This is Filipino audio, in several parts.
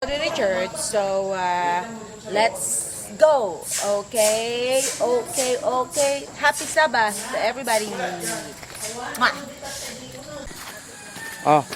To the church, so let's go. Okay, okay. Happy Sabbath to everybody. Mwah. Oh.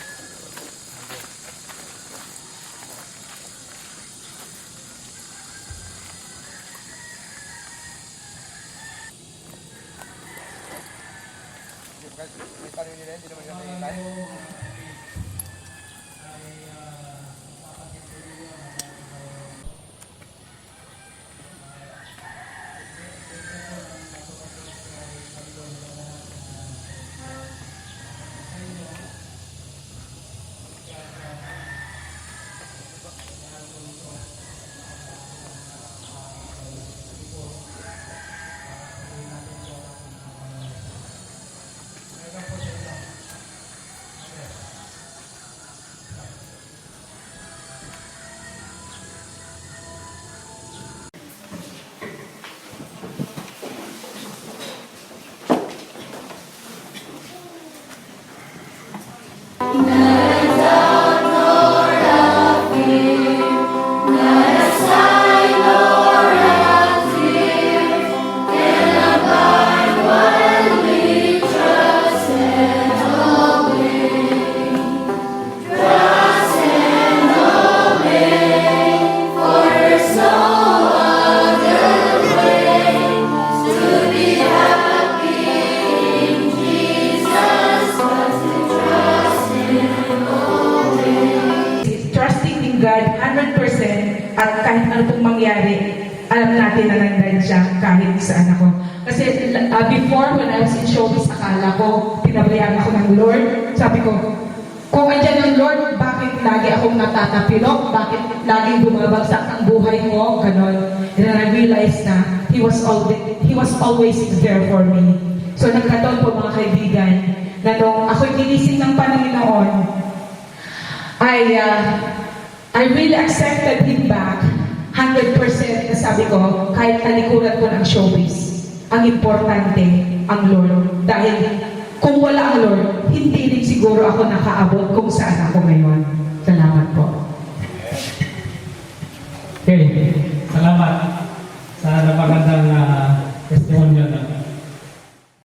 God 100% at kahit ano pong mangyari, alam natin na nandyan siya kahit saan ako. Kasi before, when I was in showbiz, akala ko, pinabayaan ako ng Lord. Sabi ko, kung andyan ang Lord, bakit lagi akong natatapilok? Bakit laging bumabagsak ang buhay mo? Ganon. And then I realized na He was always there for me. So nagkataon po mga kaibigan, na nung ako'y ginising ng Panginoon, I really accepted Him back 100% na sabi ko, kahit talikuran ko ng showbiz, ang importante, ang Lord. Dahil kung wala ang Lord, hindi rin siguro ako nakaabot kung saan ako ngayon. Salamat po. Okay.